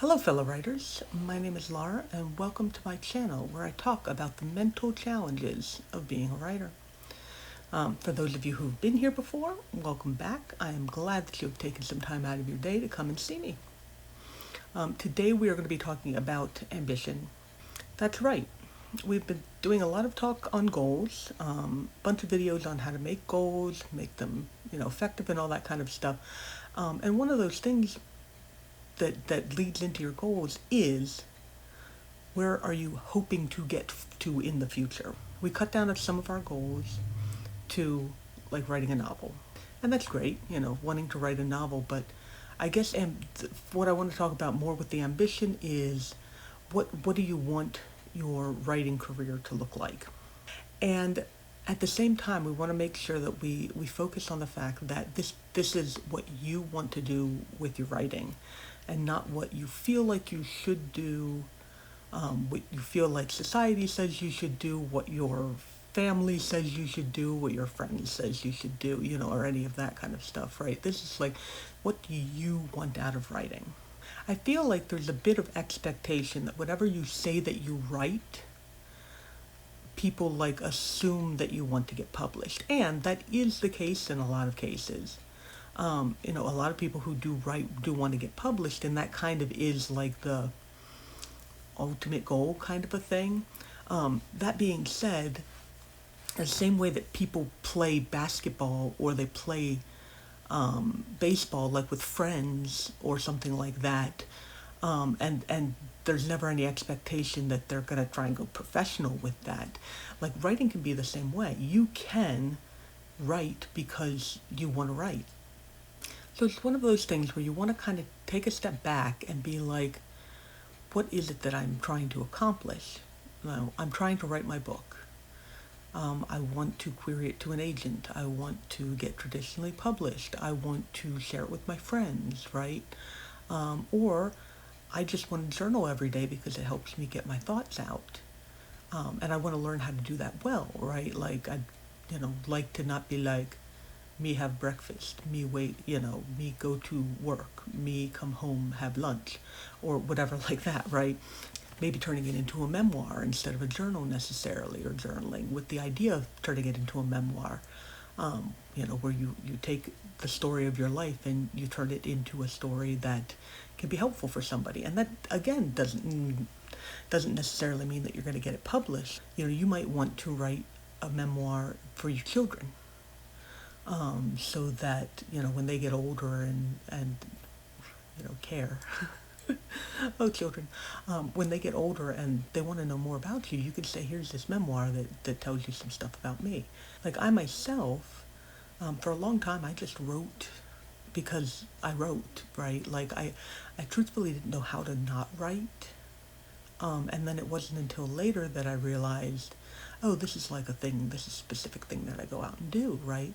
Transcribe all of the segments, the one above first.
Hello fellow writers, my name is Laura and welcome to my channel where I talk about the mental challenges of being a writer. For those of you who've been here before, welcome back. I am glad that you have taken some time out of your day to come and see me. Today we are going to be talking about ambition. That's right, we've been doing a lot of talk on goals, bunch of videos on how to make goals, make them effective and all that kind of stuff. And one of those things that leads into your goals is where are you hoping to get to in the future? We cut down some of our goals to like writing a novel. And that's great, wanting to write a novel, but I guess what I want to talk about more with the ambition is what do you want your writing career to look like? And at the same time, we want to make sure that we focus on the fact that this is what you want to do with your writing and not what you feel like you should do, what you feel like society says you should do, what your family says you should do, what your friends says you should do, or any of that kind of stuff, right? This is like, what do you want out of writing? I feel like there's a bit of expectation that whatever you say that you write, people like assume that you want to get published. And that is the case in a lot of cases. A lot of people who do write do want to get published, and that kind of is like the ultimate goal kind of a thing. That being said, the same way that people play basketball or they play baseball, like with friends or something like that, and there's never any expectation that they're going to try and go professional with that. Like writing can be the same way. You can write because you want to write. So it's one of those things where you want to kind of take a step back and be like, what is it that I'm trying to accomplish? I'm trying to write my book. I want to query it to an agent. I want to get traditionally published. I want to share it with my friends, right? Or I just want to journal every day because it helps me get my thoughts out. And I want to learn how to do that well, right? Like like to not be like, me have breakfast, me wait, me go to work, me come home, have lunch, or whatever like that, right? Maybe turning it into a memoir instead of a journal necessarily, or journaling with the idea of turning it into a memoir, where you take the story of your life and you turn it into a story that can be helpful for somebody. And that, again, doesn't necessarily mean that you're going to get it published. You might want to write a memoir for your children, so that, when they get older and care. Oh, children, when they get older and they want to know more about you, you can say, here's this memoir that tells you some stuff about me. Like I myself, for a long time, I just wrote because I wrote, right? Like I truthfully didn't know how to not write. And then it wasn't until later that I realized, oh, this is like a thing, this is a specific thing that I go out and do, right?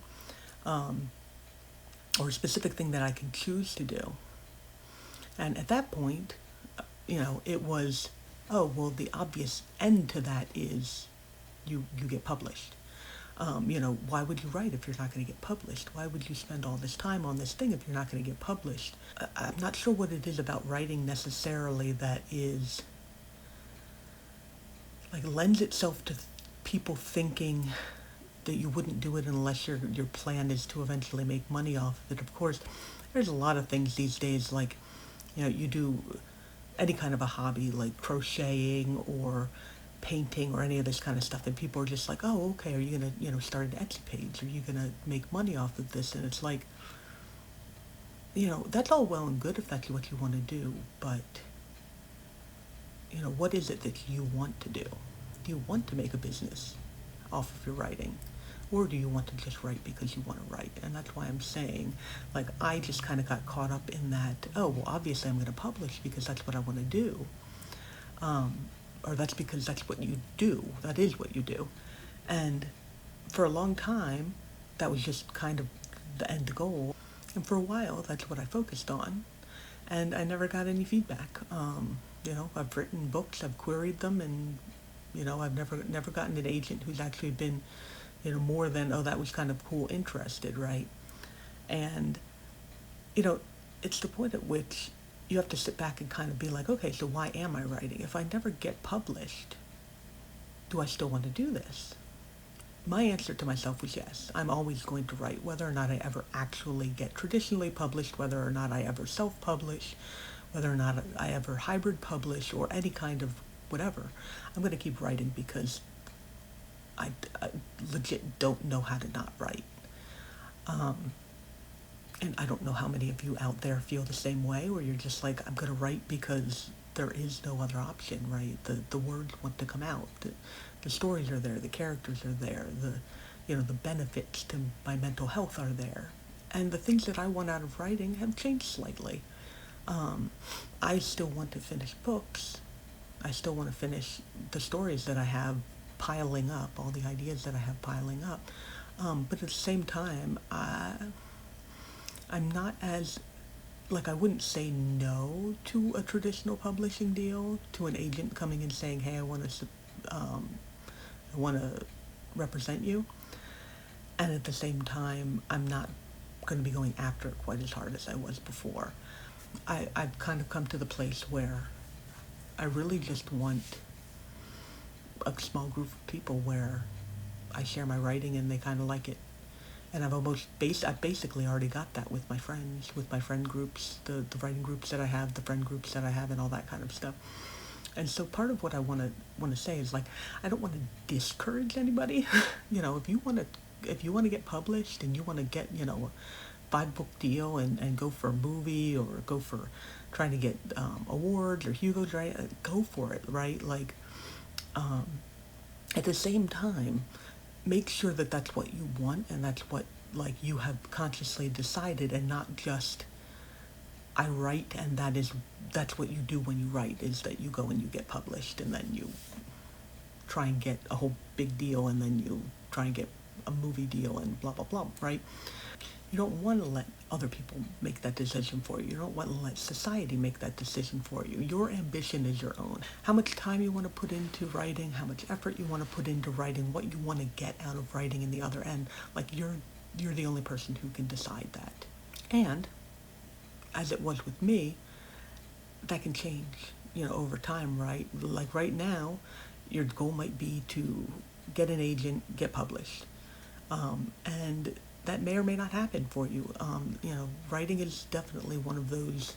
Or a specific thing that I can choose to do. And at that point, it was, oh, well, the obvious end to that is you get published. Why would you write if you're not going to get published? Why would you spend all this time on this thing if you're not going to get published? I'm not sure what it is about writing necessarily that is, like, lends itself to people thinking that you wouldn't do it unless your plan is to eventually make money off of it. Of course, there's a lot of things these days, like, you do any kind of a hobby like crocheting or painting or any of this kind of stuff, and people are just like, oh, okay, are you gonna start an Etsy page? Are you gonna make money off of this? And it's like, that's all well and good if that's what you want to do, but what is it that you want to do? Do you want to make a business off of your writing? Or do you want to just write because you want to write? And that's why I'm saying, like, I just kind of got caught up in that, oh, well, obviously I'm going to publish because that's what I want to do. Or that's because that's what you do. That is what you do. And for a long time, that was just kind of the end goal. And for a while, that's what I focused on. And I never got any feedback. I've written books, I've queried them, and, I've never gotten an agent who's actually been more than, oh, that was kind of cool, interested, right? And, it's the point at which you have to sit back and kind of be like, okay, so why am I writing? If I never get published, do I still want to do this? My answer to myself was yes. I'm always going to write, whether or not I ever actually get traditionally published, whether or not I ever self-publish, whether or not I ever hybrid publish, or any kind of whatever. I'm going to keep writing because I legit don't know how to not write. And I don't know how many of you out there feel the same way, where you're just like, I'm going to write because there is no other option, right? The words want to come out. The stories are there, the characters are there, the benefits to my mental health are there. And the things that I want out of writing have changed slightly. I still want to finish books. I still want to finish the stories that I have piling up, all the ideas that I have piling up. But at the same time, I'm not as, like, I wouldn't say no to a traditional publishing deal, to an agent coming and saying, hey, I want to represent you. And at the same time, I'm not going to be going after it quite as hard as I was before. I've kind of come to the place where I really just want a small group of people where I share my writing and they kind of like it. And I've basically already got that with my friends, with my friend groups, the writing groups that I have, the friend groups that I have, and all that kind of stuff. And so part of what I want to say is, like, I don't want to discourage anybody. If you want to get published and you want to get, a 5-book deal and go for a movie, or go for trying to get awards or Hugos, right? Go for it, right? Like, at the same time, make sure that that's what you want and that's what, like, you have consciously decided, and not just, I write and that's what you do when you write, is that you go and you get published and then you try and get a whole big deal and then you try and get a movie deal and blah, blah, blah, right? You don't want to let other people make that decision for you. You don't want to let society make that decision for you. Your ambition is your own. How much time you want to put into writing, how much effort you want to put into writing, what you want to get out of writing in the other end, like, you're the only person who can decide that. And as it was with me, that can change, over time, right? Like, right now, your goal might be to get an agent, get published. And that may or may not happen for you. Writing is definitely one of those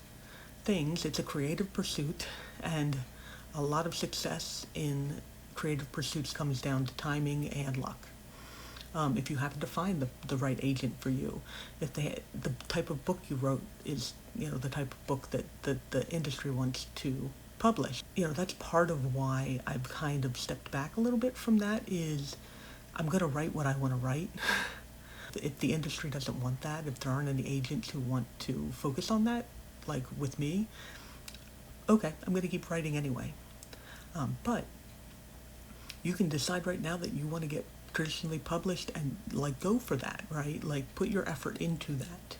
things. It's a creative pursuit, and a lot of success in creative pursuits comes down to timing and luck. If you happen to find the right agent for you, if the type of book you wrote is, the type of book that the industry wants to publish, that's part of why I've kind of stepped back a little bit from that, is I'm going to write what I want to write. If the industry doesn't want that, if there aren't any agents who want to focus on that, like with me, okay, I'm going to keep writing anyway. But you can decide right now that you want to get traditionally published and, like, go for that, right? Like, put your effort into that.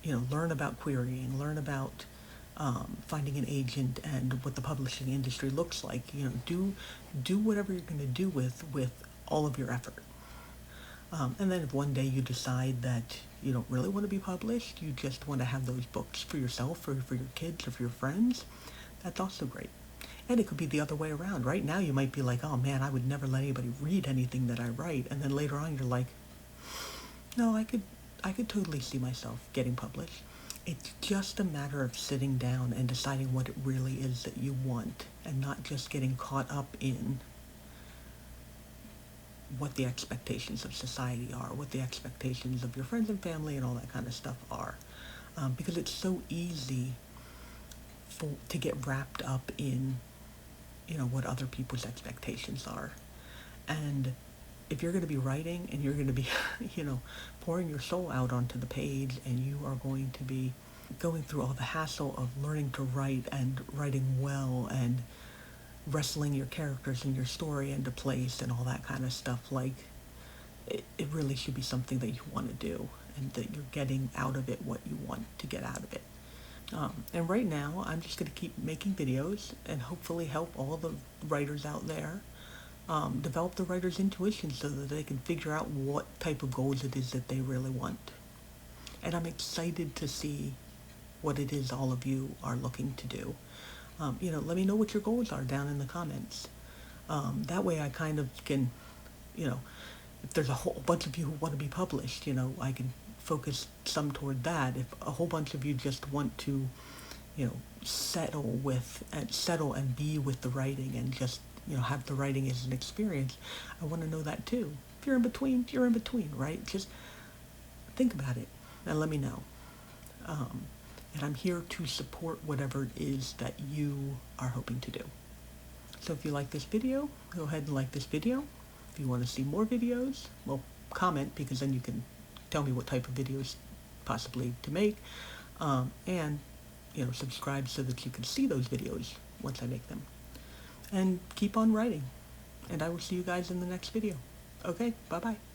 Learn about querying, learn about finding an agent and what the publishing industry looks like. Do whatever you're going to do with all of your effort. And then if one day you decide that you don't really want to be published, you just want to have those books for yourself or for your kids or for your friends, that's also great. And it could be the other way around. Right now you might be like, oh man, I would never let anybody read anything that I write. And then later on you're like, no, I could totally see myself getting published. It's just a matter of sitting down and deciding what it really is that you want, and not just getting caught up in what the expectations of society are, what the expectations of your friends and family and all that kind of stuff are. Because it's so easy to get wrapped up in, what other people's expectations are. And if you're going to be writing and you're going to be, pouring your soul out onto the page, and you are going to be going through all the hassle of learning to write and writing well and wrestling your characters and your story into place and all that kind of stuff, like, it really should be something that you want to do, and that you're getting out of it what you want to get out of it. And right now, I'm just going to keep making videos and hopefully help all the writers out there develop the writer's intuition so that they can figure out what type of goals it is that they really want. And I'm excited to see what it is all of you are looking to do. Let me know what your goals are down in the comments. That way I kind of can, if there's a whole bunch of you who want to be published, I can focus some toward that. If a whole bunch of you just want to, settle and be with the writing and just, have the writing as an experience, I want to know that too. If you're in between, you're in between, right? Just think about it and let me know. And I'm here to support whatever it is that you are hoping to do. So if you like this video, go ahead and like this video. If you want to see more videos, well, comment, because then you can tell me what type of videos possibly to make. And, subscribe so that you can see those videos once I make them. And keep on writing. And I will see you guys in the next video. Okay, bye-bye.